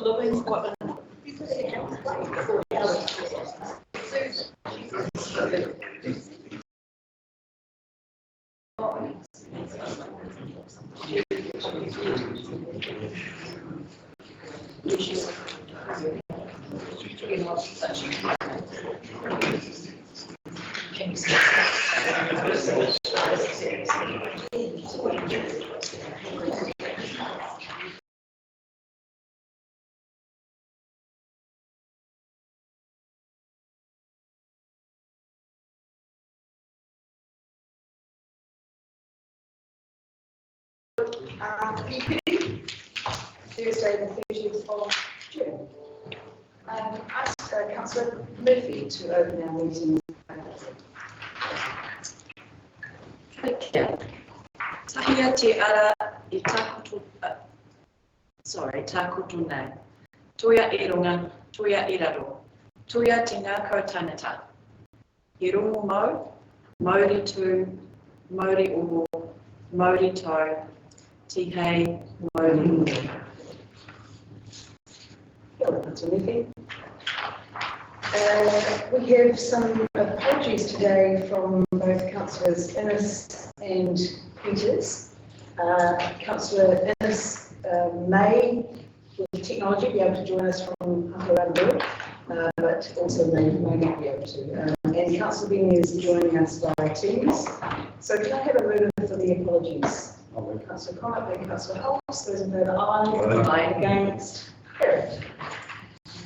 living what Tuesday the 30th of June. Ask Councillor Murphy to open our meeting. Tahia te ara I takutu, takutu nei. Toia I runga, toia I raro. Toia te ngākau tāngata. I rungu mau, mauri tū, mauri uho, mauri tau, te hei, mauri uho. We have some apologies today from both Councillors Innes and Peters. Councillor Innes may, with technology, be able to join us from around the world, but also may not be able to. And Councillor Benny is joining us via Teams. So can I have a mover for the apologies? Councillor Connaught and Councillor Hulse. Those in favour, aye. Against? Carried.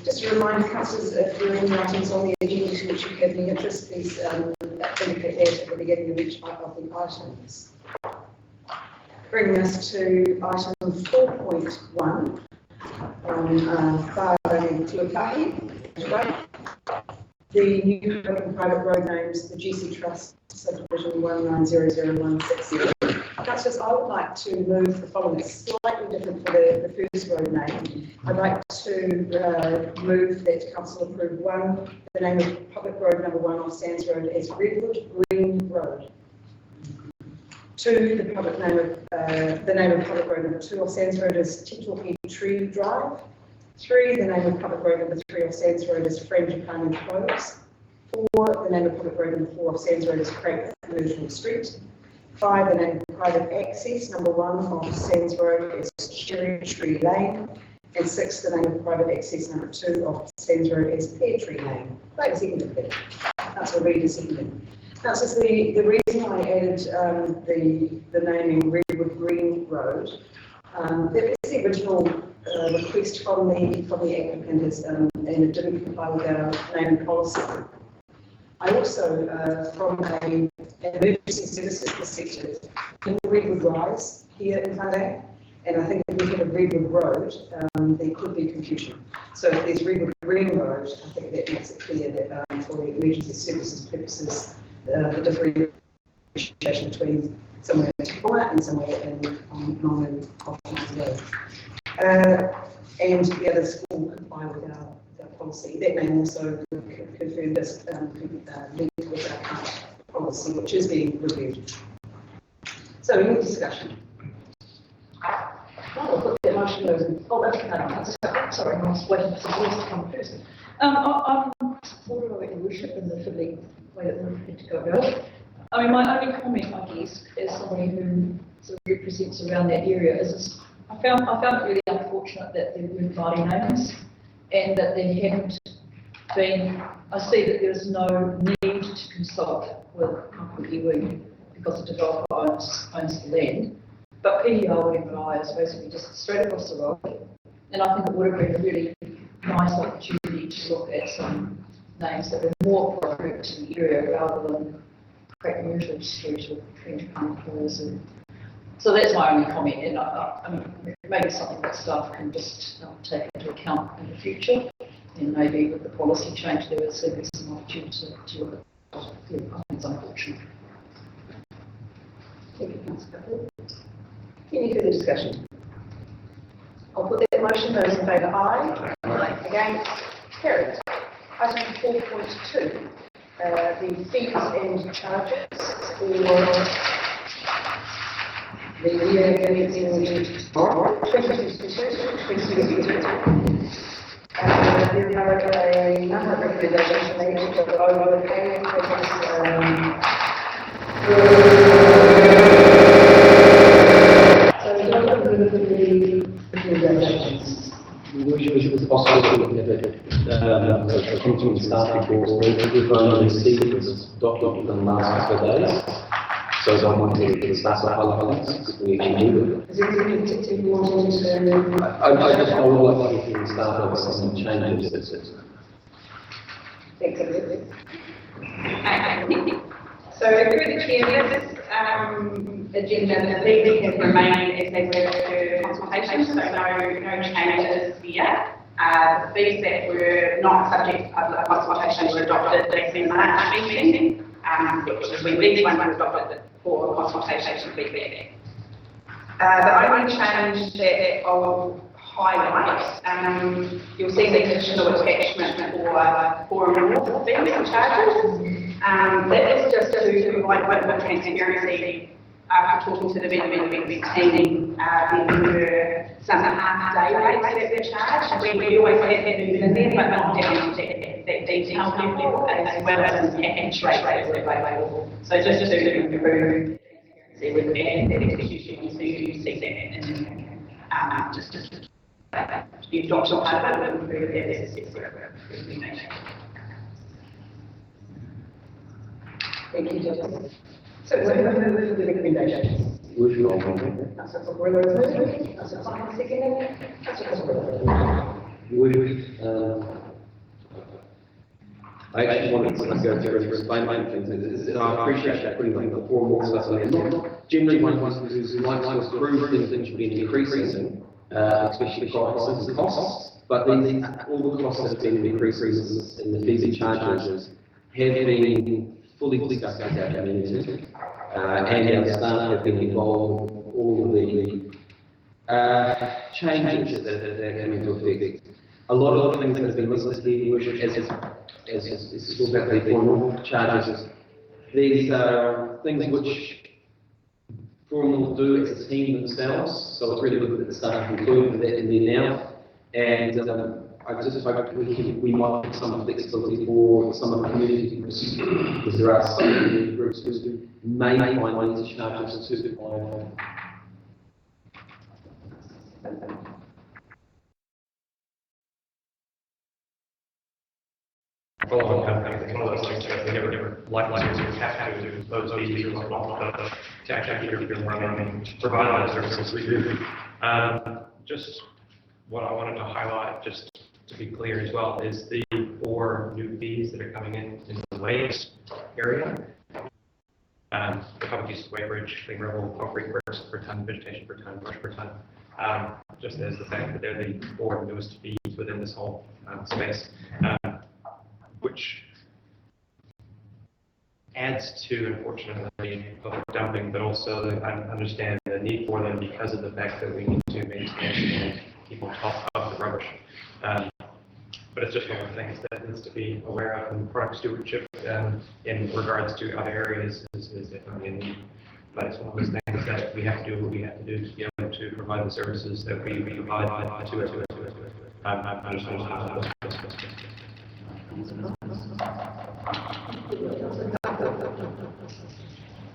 Just a reminder, councillors, if there are any items on the agenda to which you have any interest, please indicate that at the beginning of each of the items. Bringing us to item 4.1 on Whārangi Tuatahi. The new public and private road names, the GC Trust Subdivision 190016. Councillors, I would like to move the following. It's slightly different for the first road name. I'd like to move that Council approve the name of public road number 1 off Sands Road as Redwood Green Road. 2, the name of public road number 2 off Sands Road is Titohi Tree Drive. 3, the name of public road number 3 off Sands Road is Frangipan Close. 4, the name of public road number 4 off Sands Road is Craig Commercial Street. 5, the name of private access number 1 off Sands Road is Cherry Tree Lane. And 6, the name of private access number 2 off Sands Road is Pear Tree Lane. Right, seconded. Councillor Reid is seconded. Councillors, the reason I added the naming Redwood Green Road, that was the original request from the applicant, and it didn't comply with our naming policy. I also, from an emergency services perspective, in Redwood Rise here in Whārangi, and I think if we have a Redwood Road, there could be confusion. So if there's Redwood Green Road, I think that makes it clear that for the emergency services purposes, the differentiation between somewhere in Tifua and somewhere in Northern Ocean Road. And the others will comply with our policy. That may also confirm this link with our current policy, which is being reviewed. So, any discussion? I'll put that motion over. Oh, that's sorry, I was waiting for some voice to come first. I'm supportive of your worship and the way that we're meant to go about it. I mean, my only comment, I guess, as somebody who sort of represents around that area, is I found it really unfortunate that there weren't party names and that there hadn't been. I see that there's no need to consult with Uncle Iwi because the developer owns the land. But PEO is basically just straight across the road, and I think it would have been a really nice opportunity to look at some names that were more appropriate to the area rather than Great Commercial Street or French Parkers. And so that's my only comment, and I mean, maybe something that staff can just take into account in the future, and maybe with the policy change there would certainly be some opportunity to look at it. I think it's unfortunate. Thank you, Councillor. Any further discussion? I'll put that motion. Those in favour, aye. Aye. Against? Carried. Item 4.2, the fees and charges for the year ending 2022. have a number of recommendations from each of the overlooking. So we don't have the recommendations. We wish it was possible to have a continuing staff course. We've only received this document in the last couple of days, so I want to get started highlighting if we actually need it. Is there anything particularly you want to? I would like to get started with some changes. Thanks, Elizabeth. So through the chair, this agenda, these can remain as they were to consultation, so no changes here. The fees that were not subject to public consultation were adopted back in March meeting, which we these ones were adopted for consultation feedback. The only change that I'll highlight, you'll see the additional attachment for renewal fees and charges. That is just to provide a bit of transparency after talking to the vendor team. There were some half-day rates that were charged. We always have that in there, but not down to that detailed level, as well as the package rates that were available. So just to improve transparency with that execution, so you see that. Just you've got to improve that as a separate recommendation. Thank you, Joseph. So, what are the recommendations? Wish you all one. Councillor Brewer, Councillor Simon seconding, Councillor I actually wanted to go through and explain my things. I appreciate that putting the formal stuff in there. Not generally one who's like to approve things should be increasing, especially prices and costs. But then all the costs that have been increases in the fees and charges have been fully discussed with our community, and our staff have been involved in all of the changes that are coming into effect. A lot of the things that have been listed here, which as talked about the formal charges, these are things which formal do as a team themselves, so it's really good that the staff included that in there now, and I just hope we might have some flexibility for some of the community groups, because there are some community groups who may find these charges too high. Following it's one of those things that we never like to have to do those details to actually get your running and provide those services we do. Just what I wanted to highlight, just to be clear as well, is the 4 new fees that are coming in the waste area. The public use weighbridge, clean rubble, concrete bricks per ton, vegetation per ton, brush per ton. Just as the fact that they're the 4 newest fees within this whole space, which adds to, unfortunately, public dumping, but also I understand the need for them because of the fact that we need to maintain and keep on top of the rubbish. But it's just one of the things that needs to be aware of, and product stewardship in regards to other areas is definitely a need. But it's one of those things that we have to do what we have to do to be able to provide the services that we provide to it.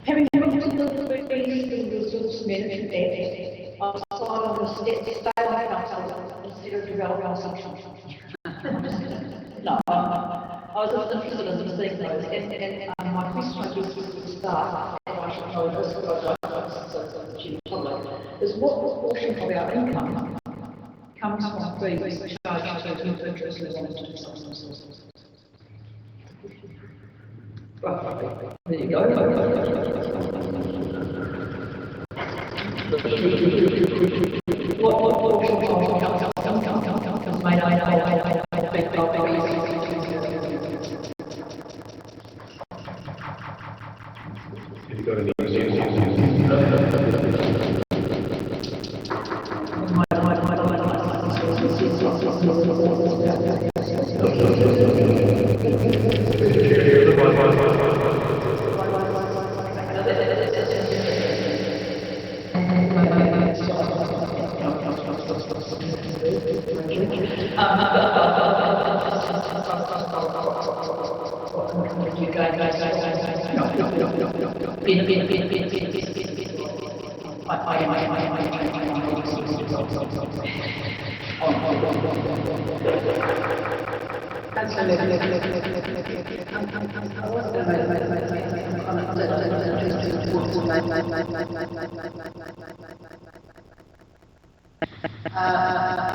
Having to resource management outside of the steps they have ourselves instead of developing something. No, I was interested in seeing those, and my question I guess was to start, and I should know this because I public, is what proportion of our income comes from fees charged to interest and there you go. What comes made If you go to the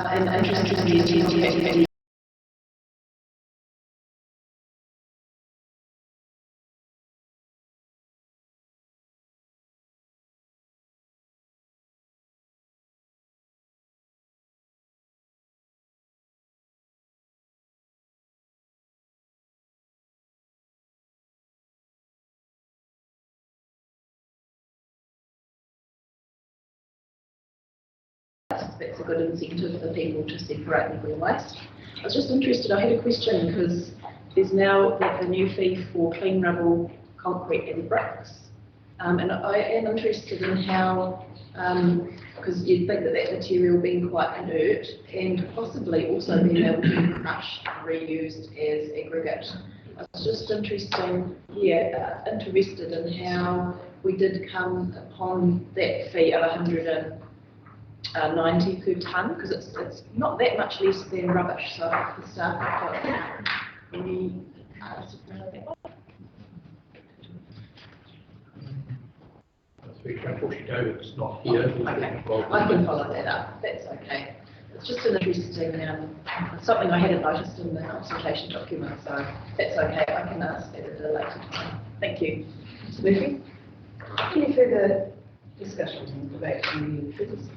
And interesting that's a good incentive for people to separate their waste. I was just interested, I had a question because there's now a new fee for clean rubble, concrete and bricks. And I am interested in how, because you'd think that material being quite inert and possibly also being able to be crushed and reused as aggregate. I was just interested in how we did come upon that fee of 190 per tonne, because it's not that much less than rubbish. So the staff have got any Unfortunately, David's not here. Okay, I can follow that up. That's okay. It's just an interesting something I hadn't noticed in the consultation document, so that's okay. I can ask that at a later time. Thank you. Ms. Murphy? Any further discussion and debate on the figures?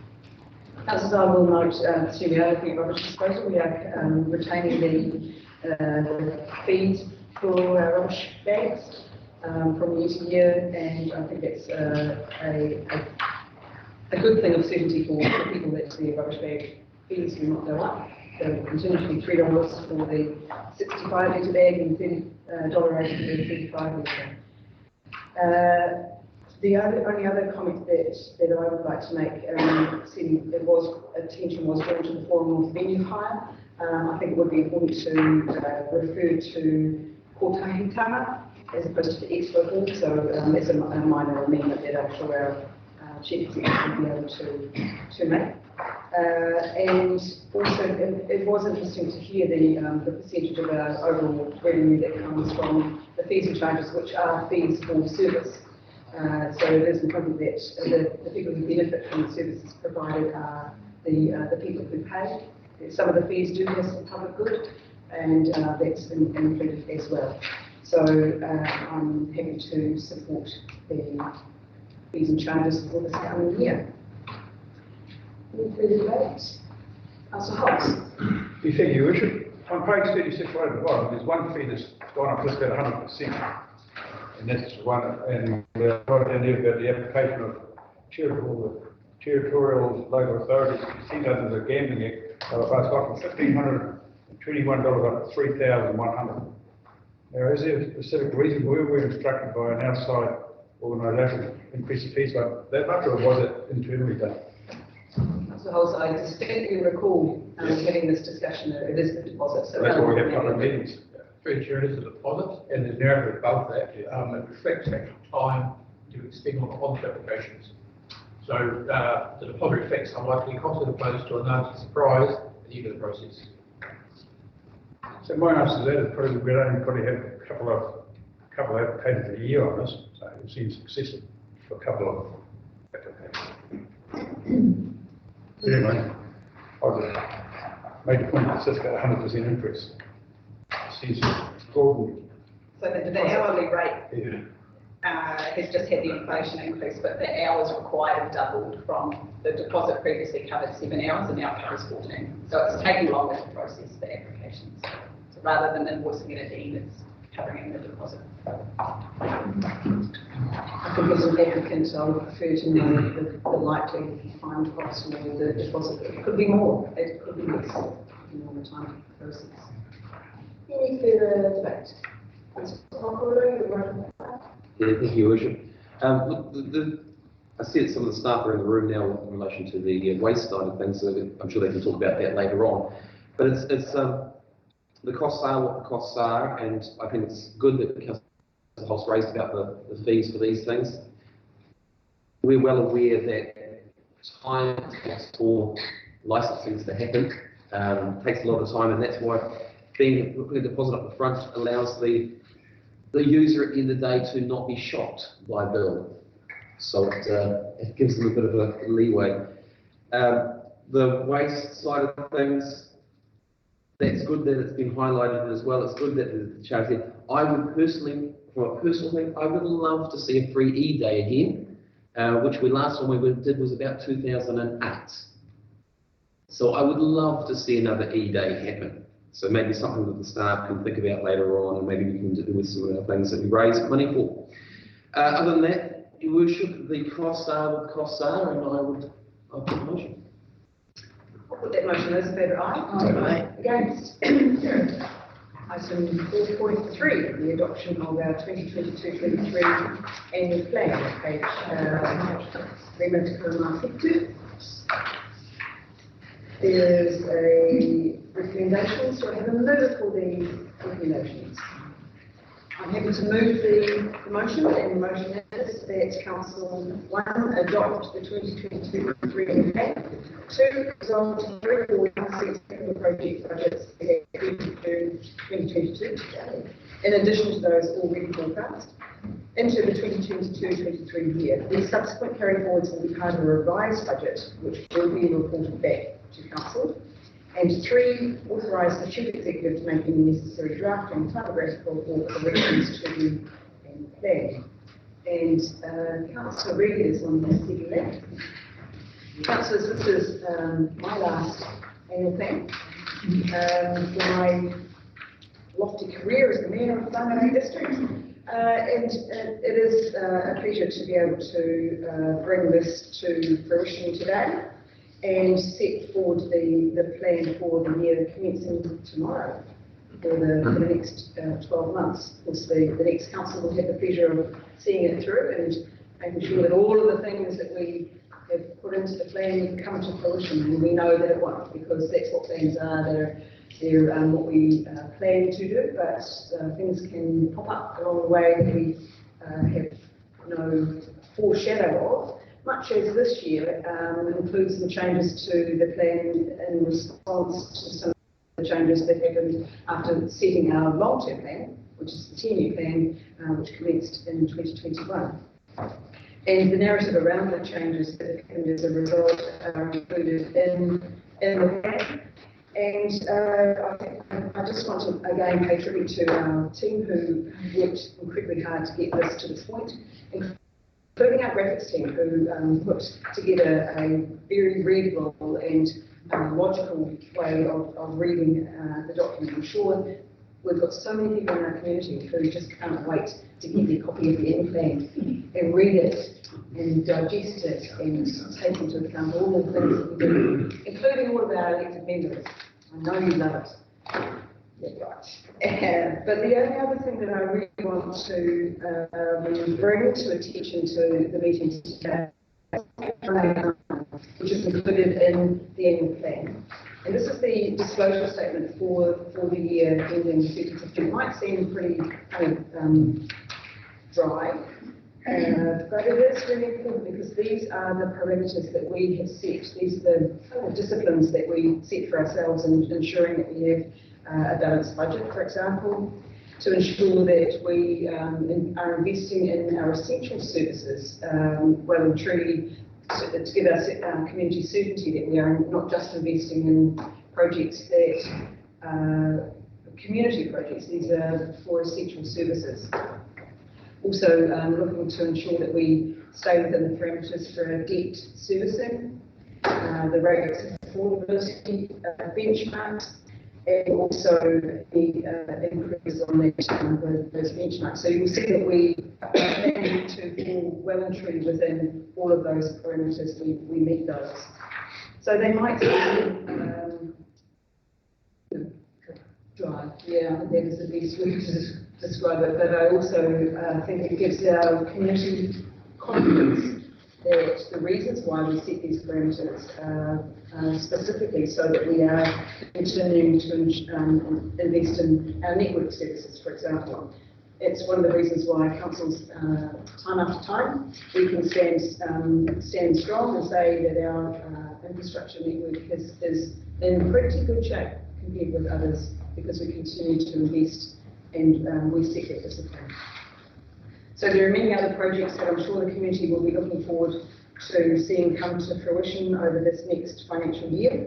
Councillors, I will note, to the other thing about rubbish disposal, we are retaining the fees for rubbish bags from year to year, and I think it's a good thing of certainty for people that the rubbish bag fees will not go up. They will continue to be $3 for the 65 litre bag and $30.80 for the 35 litre. The only other comment that I would like to make, attention was drawn to the Forum North venue hire. I think it would be important to refer to kotahitanga as opposed to the expo hall, so it's a minor amendment that I'm sure our chief executive will be able to make. And also, it was interesting to hear the percentage of our overall revenue that comes from the fees and charges, which are fees for service. So it is important that the people who benefit from the services provided are the people who pay. Some of the fees do have some public good, and that's included as well. So I'm happy to support the fees and charges for this coming year. Any further debate? Councillor Hobbs. You think you should, on page 36 right at the bottom, there's one fee that's gone up just about 100%. And that's one, and right down there about the application of territorial local authorities to see under the Gambling Act. So it's gone from $1,521 up to $3,100. Now, is there a specific reason we were instructed by an outside organisation to increase the fees by that much, or was it internally done? So also, I distinctly recall having this discussion. It is the deposit. So That's why we have public meetings. Very sure it is a deposit, and there's narrative above that. It reflects actual time to expend on applications. So the deposit reflects unlikely cost as opposed to a nasty surprise at the end of the process. So my answer to that is probably we'd only probably have a couple of applications a year on this, so it seems excessive for a couple of applications. Anyway, I'll just make the point that it's just got 100% increase. Seems extraordinary. So the hourly rate has just had the inflation increase, but the hours required have doubled from the deposit previously covered 7 hours and now covers 14. So it's taking longer to process the applications. So rather than invoicing it at the end, it's covering the deposit. I think as an applicant, I would prefer to know the likely fine cost or the deposit. It could be more, it could be less, depending on the time process. Any further debate? Yeah, thank you, Your Worship. Look, I see that some of the staff are in the room now in relation to the waste side of things, so I'm sure they can talk about that later on. But The costs are what the costs are, and I think it's good that Councillor Holt's raised about the fees for these things. We're well aware that time takes for licensing to happen, takes a lot of time, and that's why putting a deposit up the front allows the user at the end of the day to not be shocked by a bill. So it gives them a bit of a leeway. The waste side of things, that's good that it's been highlighted as well. It's good that the charity. I would personally, from a personal thing, I would love to see a free E-Day again, which last time we did was about 2008. So I would love to see another E-Day happen. So maybe something that the staff can think about later on, and maybe we can do with some of the things that we raise money for. Other than that, Your Worship, the costs are what the costs are, and I'll put the motion. I'll put that motion. Those in favour, aye. Aye. Against? Carried. Item 4.3, the adoption of our 2022-23 annual plan, page There's a recommendation, so I have a mover for the recommendations. I'm happy to move the motion, and the motion is that Council 1 adopt the 2022-23 plan, 2 resolve to carry forward the project budgets as of 2022 in addition to those already forecast into the 2022-23 year. The subsequent carry forwards will be part of a revised budget, which will be reported back to Council. And 3, authorise the Chief Executive to make any necessary drafting, typographical or corrections to the plan. And Councillor Reid is on the second left. Councillors, this is my last annual plan. My lofty career as the Mayor of Whangarei District. And it is a pleasure to be able to bring this to fruition today and set forward the plan for the year commencing tomorrow for the next 12 months. Of course, the next council will have the pleasure of seeing it through and making sure that all of the things that we have put into the plan come to fruition, and we know that it won't, because that's what plans are. They're what we plan to do, but things can pop up along the way that we have no foreshadow of, much as this year includes the changes to the plan in response to some of the changes that happened after setting our long-term plan, which is the 10-year plan, which commenced in 2021. And the narrative around the changes that happened as a result are included in the plan. And I just want to again pay tribute to our team who worked incredibly hard to get this to this point, including our graphics team who put together a very readable and logical way of reading the document. I'm sure we've got so many people in our community who just can't wait to get their copy of the end plan and read it and digest it and take into account all the things that we do, including all of our elected members. I know you love it. Yeah, right. But the only other thing that I really want to bring to attention to the meeting today, which is included in the annual plan. And this is the disclosure statement for the year ending 30th of June. It might seem pretty kind of dry, but it is really important because these are the parameters that we have set. These are the disciplines that we set for ourselves in ensuring that we have a balanced budget, for example, to ensure that we are investing in our essential services well and truly to give our community certainty that we are not just investing in projects that community projects. These are for essential services. Also looking to ensure that we stay within the parameters for debt servicing, the rates of affordability benchmarks, and also the increase on those benchmarks. So you'll see that we plan to fall well and truly within all of those parameters. We meet those. So they might be dry. Yeah, that is the best way to describe it. But I also think it gives our community confidence that the reasons why we set these parameters are specifically so that we are continuing to invest in our network services, for example. It's one of the reasons why councils, time after time, we can stand strong and say that our infrastructure network is in pretty good shape compared with others, because we continue to invest and we set that discipline. So there are many other projects that I'm sure the community will be looking forward to seeing come to fruition over this next financial year.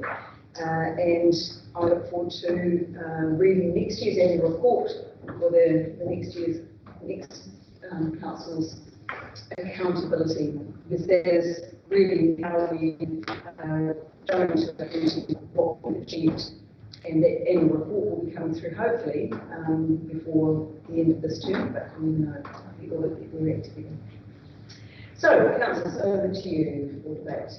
And I look forward to reading next year's annual report for the next council's accountability, because that is really how we show to the community what we've achieved. And that annual report will be coming through hopefully before the end of this term, but we know the audit that we're active. So, councillors, over to you for debate.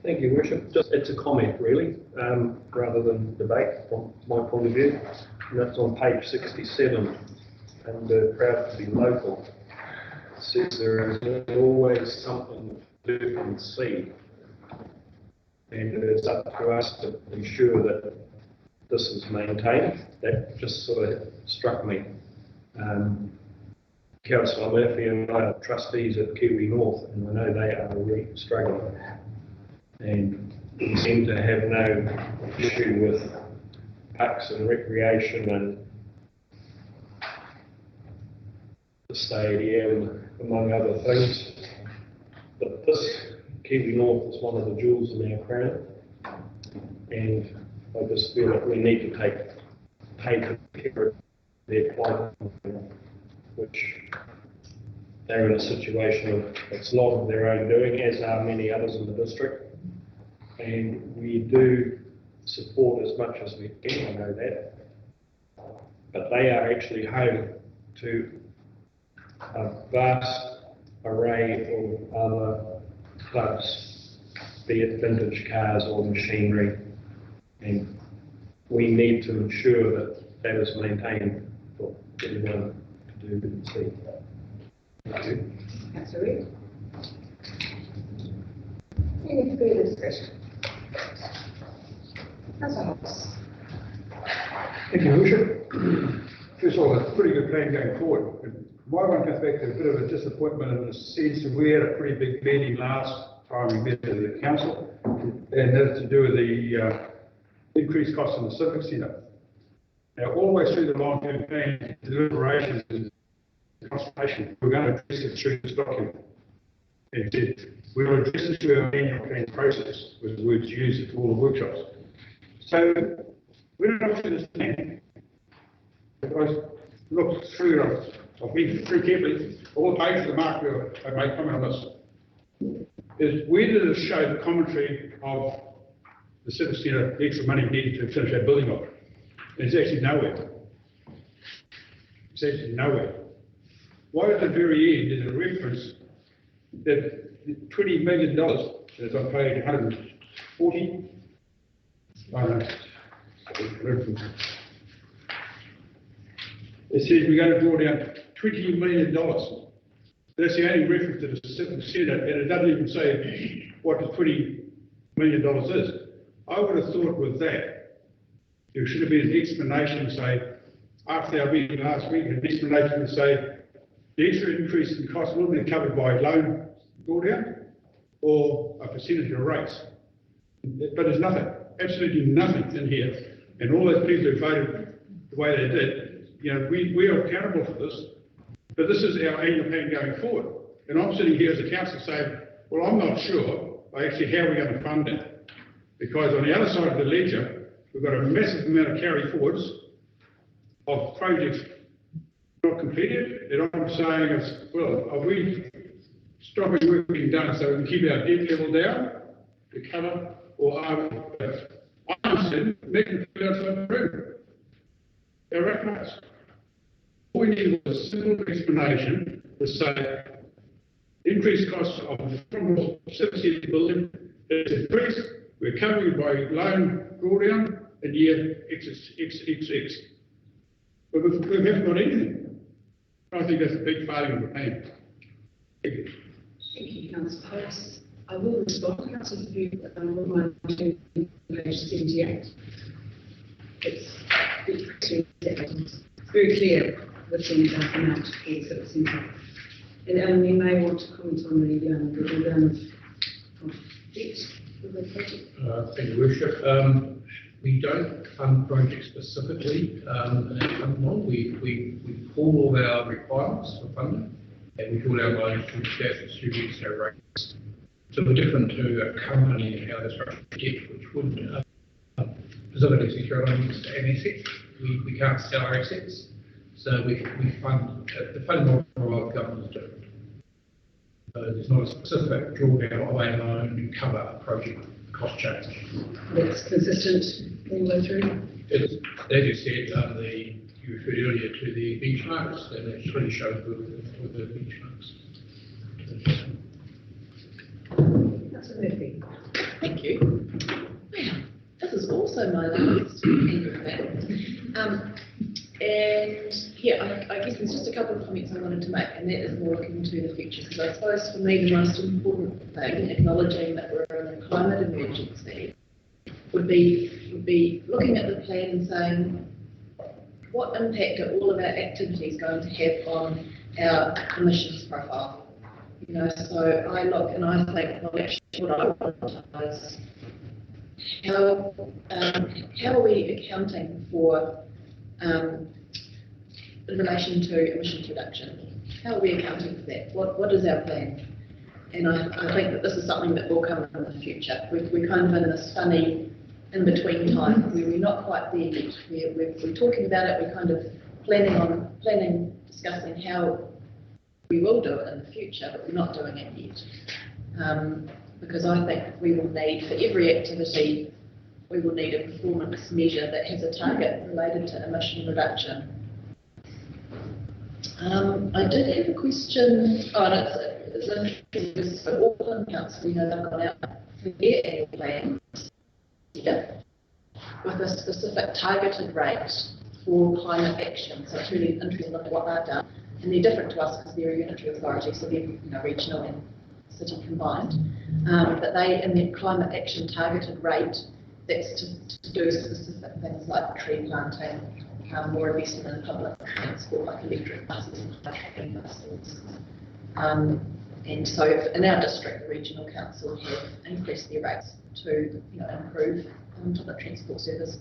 Thank you, Worship. Just, it's a comment really, rather than debate from my point of view. And that's on page 67, and proud to be local. It says there is always something to do and see. And it's up to us to ensure that this is maintained. That just sort of struck me. Councillor Murphy and I are trustees at Kiwi North, and I know they are really struggling. And we seem to have no issue with parks and recreation and the stadium, among other things. But this Kiwi North is one of the jewels in our crown, and I just feel that we need to take care of their plight, which they're in a situation of it's not of their own doing, as are many others in the district. And we do support as much as we can, I know that. But they are actually home to a vast array of other clubs, be it vintage cars or machinery, and we need to ensure that that is maintained for everyone to do and see. Thank you. Councillor Reid. Any further discussion? Councillor Hobbs. Thank you, Worship. First of all, it's a pretty good plan going forward. My one comes back to a bit of a disappointment in the sense that we had a pretty big meeting last time we met with the council, and that's to do with the increased costs in the Civic Centre. Now, all the way through the long-term plan deliberations and consultation, we're going to address it through this document. And we will address it through our annual plan process, was the words used at all the workshops. So, when I look through this plan, if I look through, I've been through carefully all the pages of the mark where I made comment on this, is where did it show the commentary of the Civic Centre, the extra money needed to finish that building off? It's actually nowhere. It's actually nowhere. Right at the very end, there's a reference that $20 million, as I paid 140, I don't know, reference. It says we're going to draw down $20 million. That's the only reference to the Civic Centre, and it doesn't even say what the $20 million is. I would have thought with that, there should have been an explanation to say, after our meeting last week, an explanation to say, the extra increase in cost will be covered by loan drawdown or a percentage of rates. But there's nothing, absolutely nothing in here. And all those people who voted the way they did, you know, we are accountable for this, but this is our annual plan going forward. And I'm sitting here as a councillor saying, well, I'm not sure actually how we're going to fund it. Because on the other side of the ledger, we've got a massive amount of carry forwards of projects not completed. And I'm saying is, well, are we stopping work being done so we can keep our debt level down to cover, or are we? I'm saying, making it outside the room. Our reference. All we need was a simple explanation to say increased costs of the Civic building is increased. We're covering it by loan drawdown in year XXX. But we haven't got anything. I think that's a big failure of the plan. Thank you, Councillor Harris. I will respond to Councillor Pugh, but I will mind to page 78. It's very clear what's in the amount of fees that it's in. And you may want to comment on the drawdown of debt for the project. Thank you, Worship. We don't fund projects specifically in our fund model. We pull all our requirements for funding and we draw our loans to distribute our rates. So we're different to a company and how they're structured debt, which would specifically secure loans and assets. We can't sell our assets, so we fund, the funding model of government is different. There's not a specific drawdown of a loan to cover a project cost change. That's consistent all the way through. It's, as you said, you referred earlier to the benchmarks, and it really shows with the benchmarks. Councillor Murphy. Thank you. Well, this is also my last end of that. And yeah, I guess there's just a couple of comments I wanted to make, and that is more looking to the future, because I suppose for me the most important thing, acknowledging that we're in a climate emergency, would be looking at the plan and saying, what impact are all of our activities going to have on our emissions profile? You know, so I look and I think, well, actually what I want to know is how are we accounting for in relation to emissions reduction? How are we accounting for that? What is our plan? And I think that this is something that will come in the future. We're kind of in this funny in-between time where we're not quite there yet. We're talking about it, we're kind of planning, discussing how we will do it in the future, but we're not doing it yet. Because I think we will need, for every activity, we will need a performance measure that has a target related to emission reduction. I did have a question, it's interesting, because for Auckland Council, we know they've gone out for their annual plan with a specific targeted rate for climate action. So it's really interesting to look at what they've done. And they're different to us because they're a unitary authority, so they're regional and city combined. But they, in their climate action targeted rate, that's to do specific things like tree planting, more investment in public transport, like electric buses and hydrogen buses. And so in our district, the regional council have increased their rates to improve public transport service.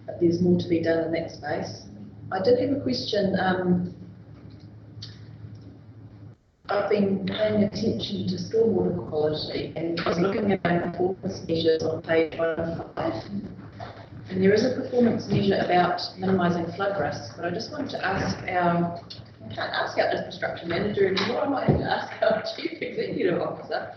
But there's more to be done in that space. I did have a question. I've been paying attention to stormwater quality and I was looking at our performance measures on page 105. And there is a performance measure about minimising flood risk, but I just wanted to ask I can't ask our infrastructure manager anymore, I might have to ask our chief executive officer.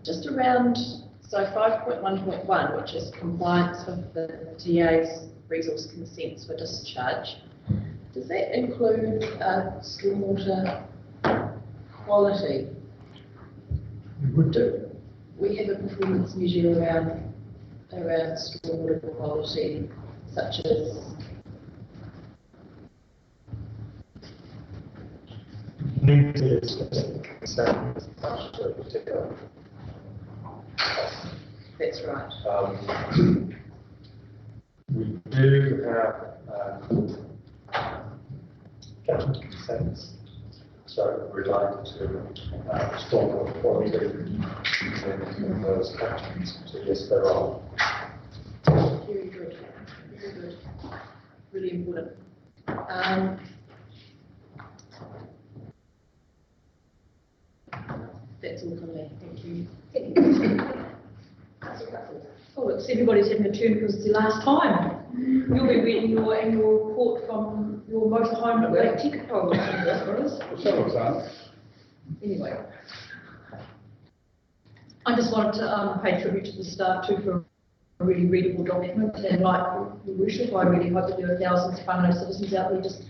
Just around, so 5.1.1, which is compliance with the TA's resource consents for discharge. Does that include stormwater quality? We would do. We have a performance measure around stormwater quality, such as that's right. We do have catchment consents, so related to stormwater quality in those catchments. So yes, there are. Very good, very good, really important. That's all from me. Thank you. Oh, looks everybody's having a turn because it's the last time. You'll be reading your annual report from your motorhome at Lake Tekapō. Some of us aren't. Anyway, I just wanted to pay tribute to the staff too for a really readable document, and like your worship, I really hope that there are thousands of whānau citizens out there just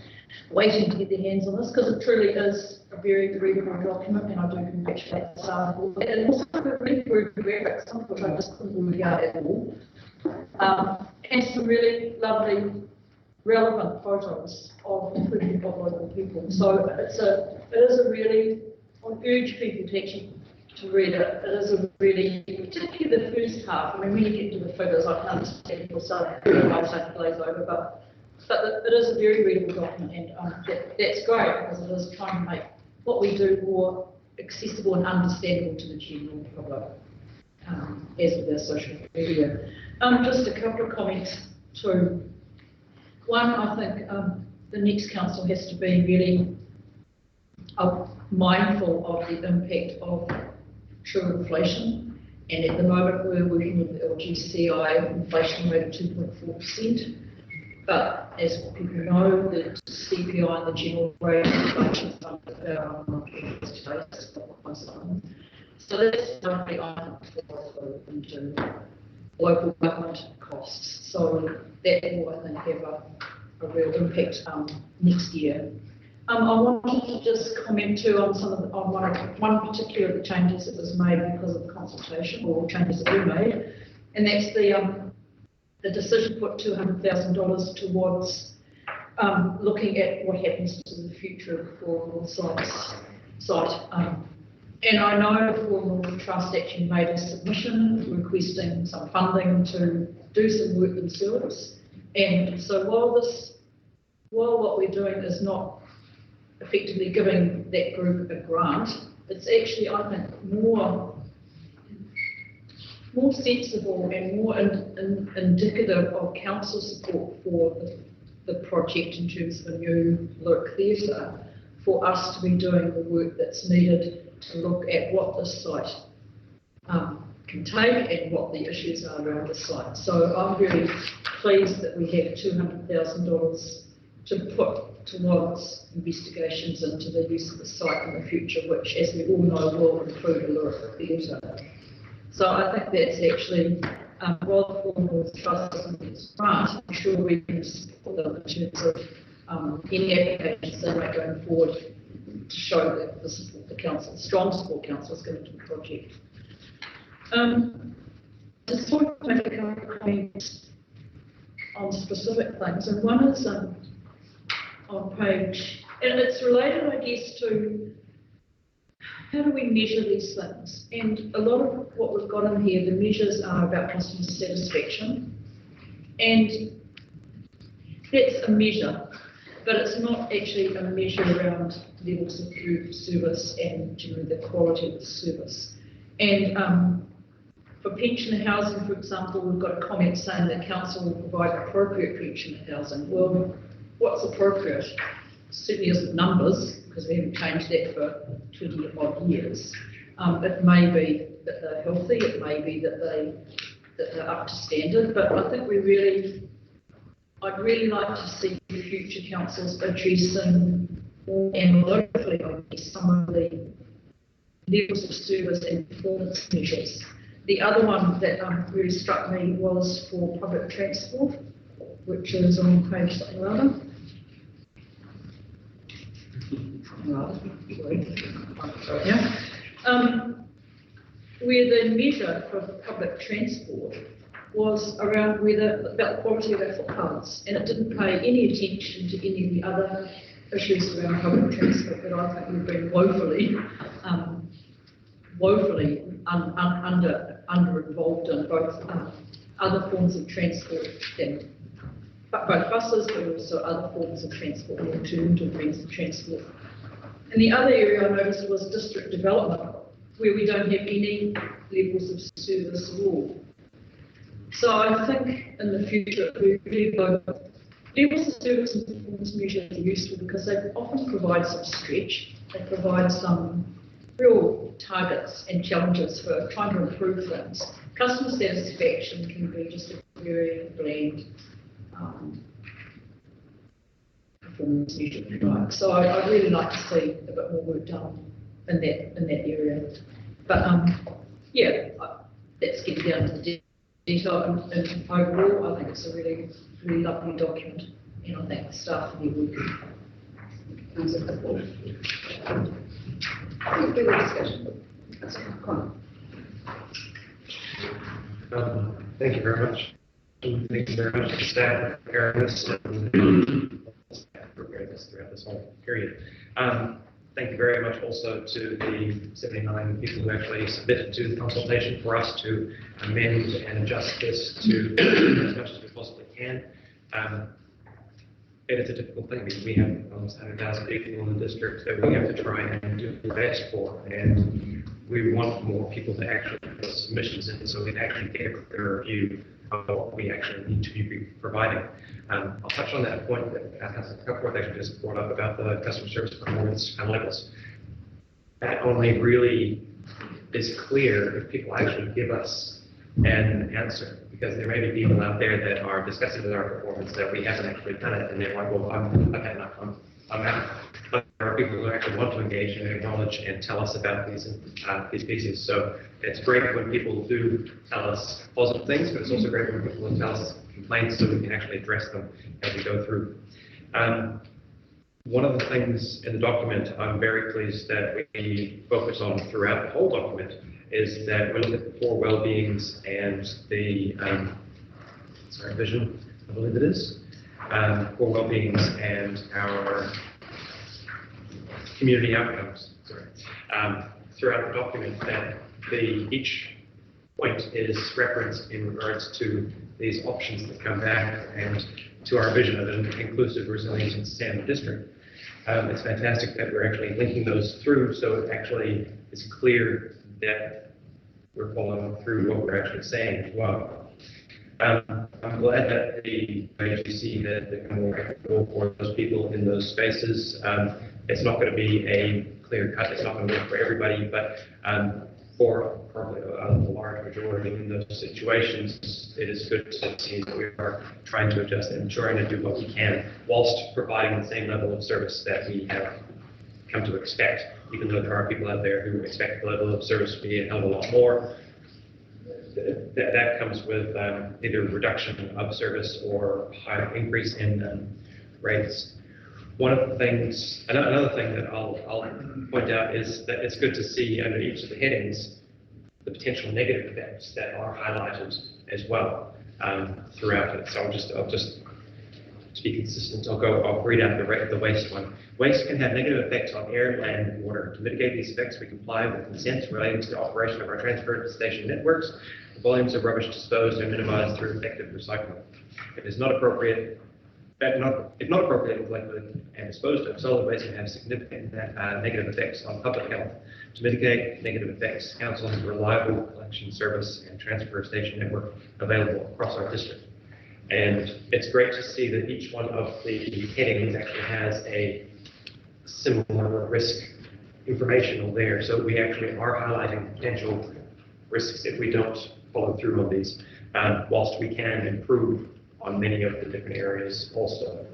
waiting to get their hands on this, because it truly is a very readable document, and I do congratulate the staff for that. And also a really good graphics, some of which I just couldn't read out at all. And some really lovely relevant photos of local people. So it is a really, I urge people to actually to read it. It is a really, particularly the first half. I mean, when you get to the figures, I can understand people saying I don't glaze over, but it is a very readable document, and that's great because it is trying to make what we do more accessible and understandable to the general public, as with our social media. Just a couple of comments too. One, I think the next council has to be really mindful of the impact of true inflation, and at the moment we're working with the LGCI inflation rate of 2.4%. But as people know, the CPI and the general rate of inflation is up so that's only into local government costs. So that will, I think, have a real impact next year. I wanted to just comment too on one particular of the changes that was made because of the consultation, or changes that we made, and that's the decision to put $200,000 towards looking at what happens to the future of the Four site. And I know the Four Trust actually made a submission requesting some funding to do some work themselves. And so while what we're doing is not effectively giving that group a grant, it's actually, I think, more sensible and more indicative of council support for the project in terms of a new look theatre, for us to be doing the work that's needed to look at what this site can take and what the issues are around the site. So I'm really pleased that we have $200,000 to put towards investigations into the use of the site in the future, which, as we all know, will include a lyric theatre. So I think that's actually, while the Four Trust doesn't get grant, I'm sure we can support them in terms of any applications they make going forward to show that the support the council, strong support council is given to the project. Just want to make a couple of comments on specific things, and one is on page, and it's related, I guess, to how do we measure these things? And a lot of what we've got in here, the measures are about customer satisfaction, and that's a measure, but it's not actually a measure around levels of service and generally the quality of the service. And for pensioner housing, for example, we've got a comment saying that council will provide appropriate pensioner housing. Well, what's appropriate? Certainly isn't numbers, because we haven't changed that for 20 odd years. It may be that they're healthy, it may be that they're up to standard, but I think I'd really like to see future councils addressing more analytically, I guess, some of the levels of service and performance measures. The other one that really struck me was for public transport, which is on page something or other. Where the measure for public transport was around about the quality of our footpaths, and it didn't pay any attention to any of the other issues around public transport that I think we've been woefully under involved in, both other forms of transport, than both buses, but also other forms of transport, and alternative means of transport. And the other area I noticed was district development, where we don't have any levels of service at all. So I think in the future, we really go, levels of service and performance measures are useful because they often provide some stretch, they provide some real targets and challenges for trying to improve things. Customer satisfaction can be just a very bland performance measure, if you like. So I'd really like to see a bit more work done in that area. But yeah, let's get down to the detail. And overall, I think it's a really, really lovely document, and I thank the staff for their work. Further discussion. That's a comment. Thank you very much. Thank you very much to staff for preparing this throughout this whole period. Thank you very much also to the 79 people who actually submitted to the consultation for us to amend and adjust this to as much as we possibly can. It is a difficult thing because we have almost 100,000 people in the district that we have to try and do the best for, and we want more people to actually put those submissions in so we can actually get a clearer view of what we actually need to be providing. I'll touch on that point that Councillor Cuthbert actually just brought up about the customer service performance levels. That only really is clear if people actually give us an answer, because there may be people out there that are discussing with our performance that we haven't actually done it, and they're like, well, I'm out. But there are people who actually want to engage and acknowledge and tell us about these pieces. So it's great when people do tell us positive things, but it's also great when people tell us complaints so we can actually address them as we go through. One of the things in the document I'm very pleased that we focus on throughout the whole document is that we look at the 4 well-beings and the vision, I believe it is, 4 well-beings and our community outcomes. Throughout the document, that each point is referenced in regards to these options that come back and to our vision of an inclusive, resilient, and sustainable district. It's fantastic that we're actually linking those through, so it actually is clear that we're following through what we're actually saying as well. I'm glad that the agency has become more equitable for those people in those spaces. It's not going to be a clear cut, it's not going to work for everybody, but for probably a large majority in those situations, it is good to see that we are trying to adjust and trying to do what we can whilst providing the same level of service that we have come to expect, even though there are people out there who expect the level of service to be a hell of a lot more. That comes with either reduction of service or higher increase in rates. One of the things, another thing that I'll point out is that it's good to see under each of the headings the potential negative effects that are highlighted as well throughout it. So I'll just to be consistent, I'll read out the waste one. Waste can have negative effects on air, land, and water. To mitigate these effects, we comply with consent relating to the operation of our transfer station networks. The volumes of rubbish disposed are minimized through effective recycling. It is not appropriate. If not appropriately collected and disposed of, solid waste can have significant negative effects on public health. To mitigate negative effects, Council has a reliable collection service and transfer station network available across our district. And it's great to see that each one of the headings actually has a similar risk information there. So we actually are highlighting potential risks if we don't follow through on these, whilst we can improve on many of the different areas also.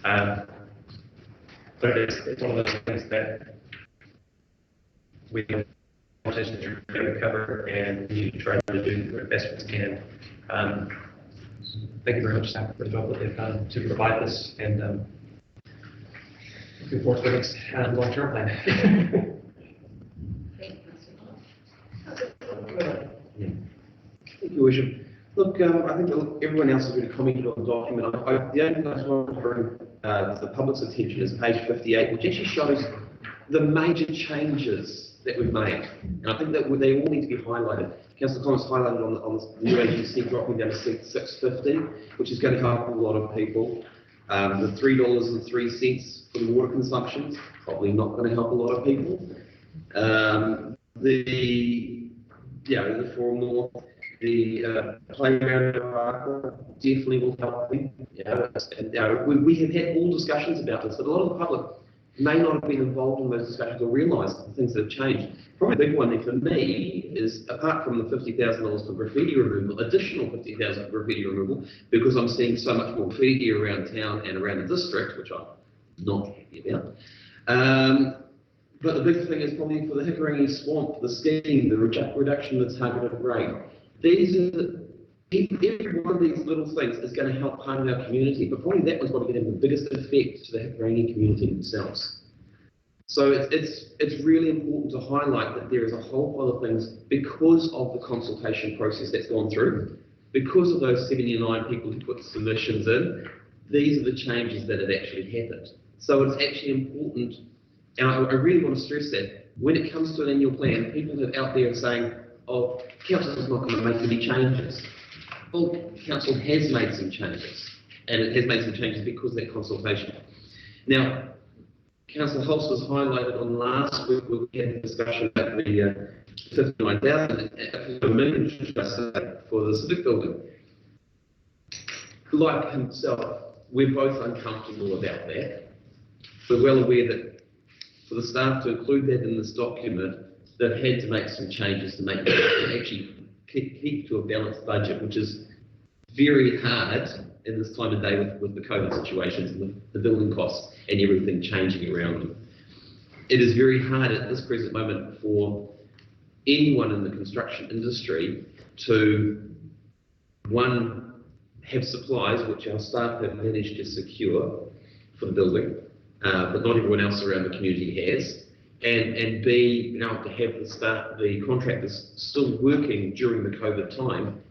But it's one of those things that we to cover and we try to do the best we can. Thank you very much, staff, for the job that they've done to provide this, and looking forward to the next long-term plan. Thank you, Worship. Look, I think everyone else has already commented on the document. The only thing I just want to bring to the public's attention is page 58, which actually shows the major changes that we've made. And I think that they all need to be highlighted. Councillor Collins highlighted on the new agency dropping down to $6.50, which is going to help a lot of people. The $3.03 for the water consumption, probably not going to help a lot of people. The 4 more. The playground definitely will help me. We have had all discussions about this, but a lot of the public may not have been involved in those discussions or realised the things that have changed. Probably the big one there for me is, apart from the $50,000 for graffiti removal, additional $50,000 for graffiti removal, because I'm seeing so much more graffiti around town and around the district, which I'm not happy about. But the big thing is probably for the Hickory Swamp, the scheme, the reduction of the targeted rate. Every one of these little things is going to help part of our community, but probably that one's going to have the biggest effect to the Hickory community themselves. So it's really important to highlight that there is a whole pile of things because of the consultation process that's gone through, because of those 79 people who put submissions in, these are the changes that have actually happened. So it's actually important, and I really want to stress that, when it comes to an annual plan, people that out there are saying, oh, council's not going to make any changes. Well, council has made some changes, and it has made some changes because of that consultation. Now, Councillor Hulse was highlighted on last week where we had a discussion about the 59,000 million, should I say, for the civic building. Like himself, we're both uncomfortable about that. We're well aware that for the staff to include that in this document, they've had to make some changes to make it to actually keep to a balanced budget, which is very hard in this time of day with the COVID situations and the building costs and everything changing around them. It is very hard at this present moment for anyone in the construction industry to, one, have supplies which our staff have managed to secure for the building, but not everyone else around the community has, and B, you know, to have the contractors still working during the COVID time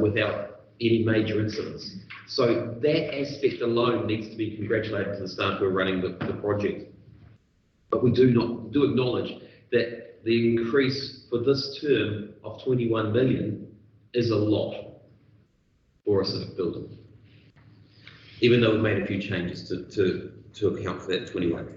without any major incidents. So that aspect alone needs to be congratulated to the staff who are running the project. But we do acknowledge that the increase for this term of 21 million is a lot for a civic building, even though we've made a few changes to account for that 21.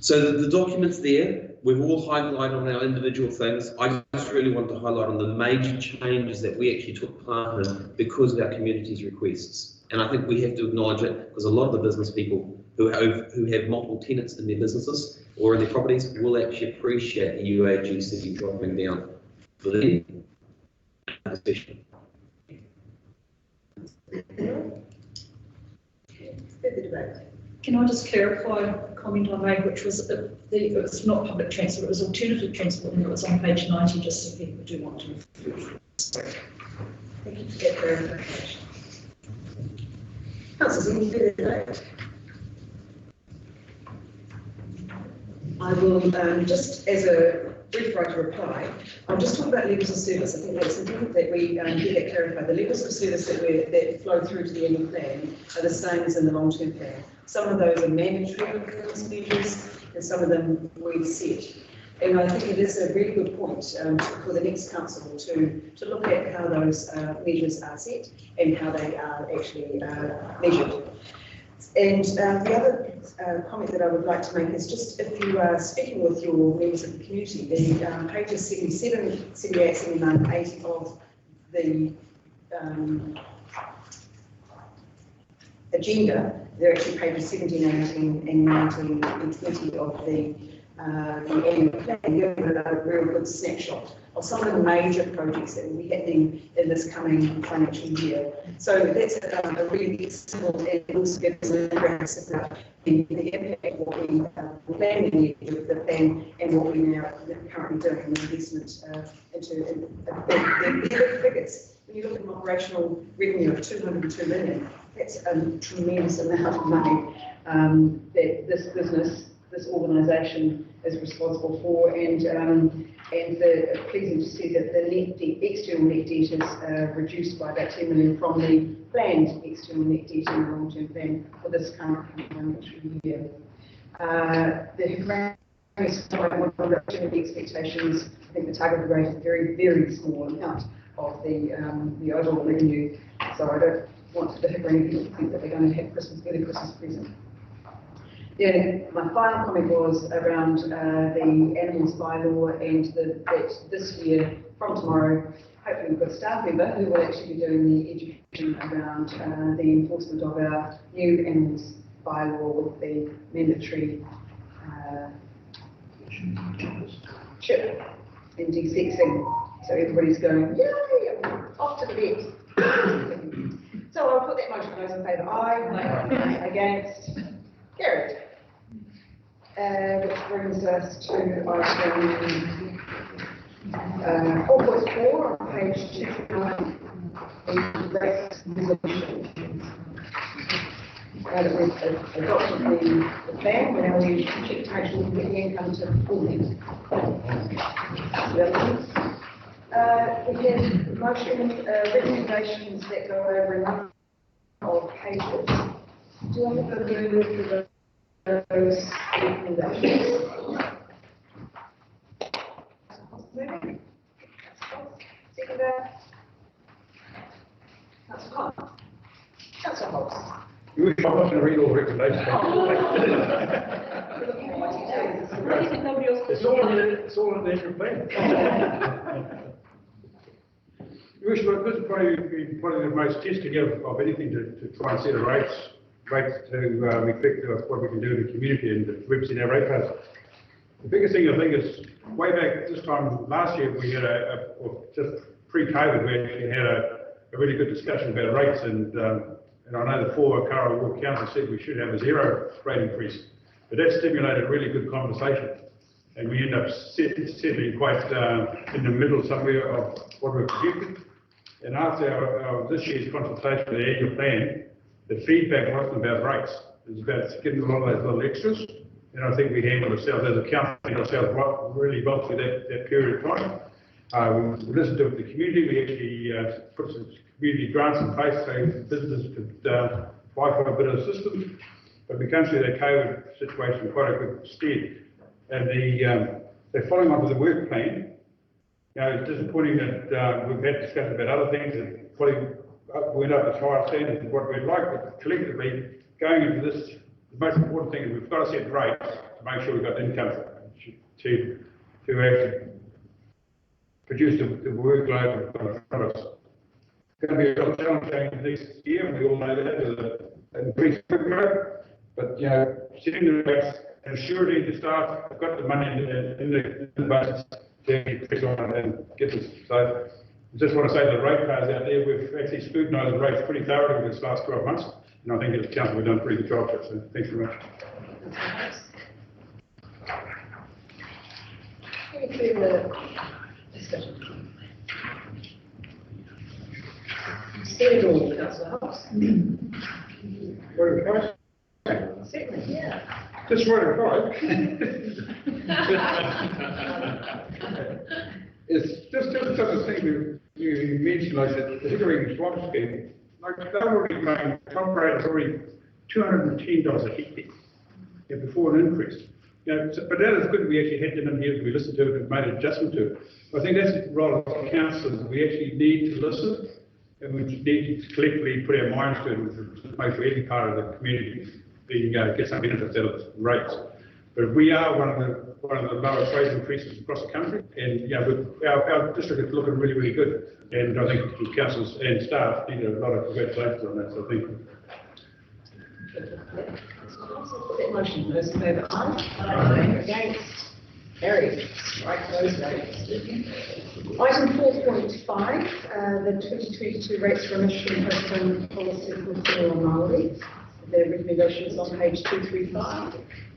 So the documents there, we've all highlighted on our individual things. I just really want to highlight on the major changes that we actually took part in because of our community's requests. And I think we have to acknowledge it because a lot of the business people who have multiple tenants in their businesses or in their properties will actually appreciate the UAGC dropping down for them. Further debate. Can I just clarify a comment I made, which was it was not public transport, it was alternative transport, and it was on page 90, just so people do want to. Thank you for that clarification. Councillors, any further debate? I will, just as a brief right to reply, I'll just talk about levels of service. I think that's important that we get that clarified. The levels of service that flow through to the annual plan are the same as in the long-term plan. Some of those are mandatory performance measures, and some of them we set. And I think it is a really good point for the next council to look at how those measures are set and how they are actually measured. And the other comment that I would like to make is just if you are speaking with your members of the community, the pages 77, 78, 79, 80 of the agenda, they're actually pages 17, 18 and 19 and 20 of the annual plan, giving a real good snapshot of some of the major projects that will be happening in this coming financial year. So that's a really simple and also gives an awareness about the impact of what we planning with the plan and what we now currently doing in investment into the big figures. When you look at an operational revenue of 202 million, that's a tremendous amount of money that this business, this organisation is responsible for, and the pleasing to see that the net debt, external net debt is reduced by about 10 million from the planned external net debt in the long-term plan for this current financial year. The the expectations, I think the target rate is a very, very small amount of the overall revenue, so I don't want the Hickering people to think that they're going to have early Christmas present. Yeah, my final comment was around the animals bylaw and that this year, from tomorrow, hopefully we've got a staff member who will actually be doing the education around the enforcement of our new animals bylaw with the mandatory chip and de-sexing. So everybody's going, yay, off to the vet. So I'll put that motion to those in favour. Aye. Against. Carried. Which brings us to item 4.4 on page 29, the rates resolution. Now that we've adopted the plan, now we check to make sure we get the income to full end. We have motion, recommendations that go over a number of pages. Do I have a move for those recommendations? Moving. Seconder. Councillor Connor. Councillor Hobbs. You wish I was going to read all the recommendations. It's all in the annual plan. You wish, look, this is probably the most testing of anything to try and set a rates to reflect what we can do in the community and represent our ratepayers. The biggest thing I think is, way back this time last year, we had just pre-COVID, we actually had a really good discussion about rates, and I know the former Curra Ward Council said we should have a 0 rate increase, but that stimulated a really good conversation, and we ended up settling quite in the middle somewhere of what we're projected. And after our this year's consultation with the annual plan, the feedback wasn't about rates, it was about getting a lot of those little extras. And I think we handled ourselves as a council really well through that period of time. We listened to the community. We actually put some community grants in place so business could apply for a bit of assistance. But we came through that COVID situation quite a good stead. And they're following on with the work plan. It's disappointing that we've had discussions about other things that probably went up as high standards as what we'd like, but collectively, going into this, the most important thing is we've got to set rates to make sure we've got income to actually produce the workload we've got in front of us. It's going to be a real challenge next year, and we all know that with an increased workload. But setting the rates and assuring the staff have got the money in the budgets to press on and get this. So I just want to say to the ratepayers out there, we've actually scrutinised the rates pretty thoroughly over this last 12 months. And I think as a council we've done a pretty good job, so thanks very much. Any further discussion? Steady all, Councillor Hobbs. Certainly, yeah. Just right advice. It's just some of the things you mentioned, like the hickory swamp scheme. Like they're already paying, top rate is already $210 a hectare before an increase. But that is good. We actually had them in here, we listened to it and made an adjustment to it. I think that's the role of councillors. We actually need to listen, and we need to collectively put our minds to it and make sure every part of the community get some benefits out of the rates. But we are one of the lowest rate increases across the country, and our district is looking really, really good. And I think the councillors and staff need a lot of congratulations on that. So thank you. Put that motion. Those in favour, aye. Against? Carried. Right, those votes. Item 4.5, the 2022 rates for emission postponed policy for Te Māori. The recommendation is on page 235.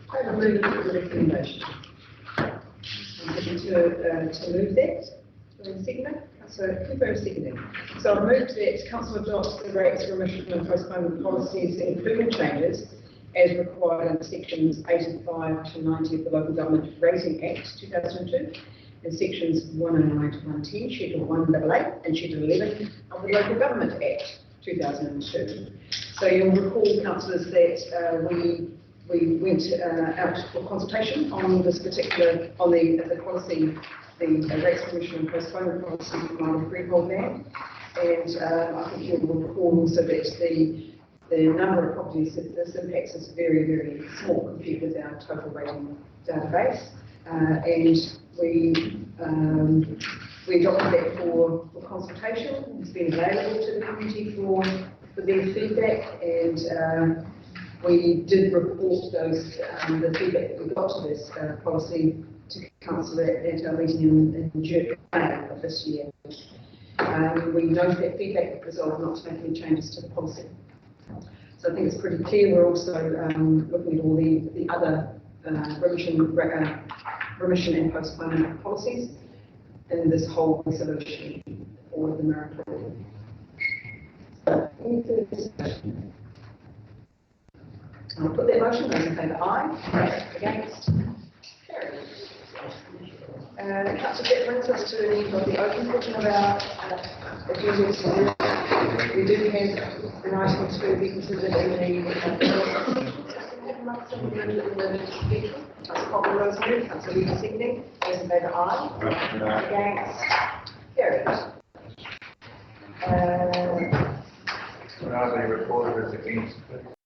I will move the recommendation. I'm happy to move that. Seconder? So, confirm seconding. So I've moved that council adopts the rates for emission and postponement policies, including changes as required under sections 85 to 90 of the Local Government Rating Act 2002 and sections 109 to 110, Schedule 1AA and Schedule 11 of the Local Government Act 2002. So you'll recall, councillors, that we went out for consultation on this particular, on the policy, the rates for emission and postponement policy for Māori freehold land. And I think you will recall also that the number of properties that this impacts is very, very small compared with our total rating database. And we adopted that for consultation. It's been available to the community for their feedback, and we did report the feedback that we got to this policy to council at our meeting in June of this year. We noted that feedback resolved not to make any changes to the policy. So I think it's pretty clear. We're also looking at all the other remission and postponement policies in this whole resolution for the Maripuru. Any further discussion? I'll put that motion. Those in favour, aye. Against? Carried. Councillor, that brings us to the end of the open portion of our agenda this morning. We do have an item to be considered in the Councillor Coleman Rosemary, Councillor Lee Sydney, those in favour aye. Against, carried. Can I be recorded as against, please?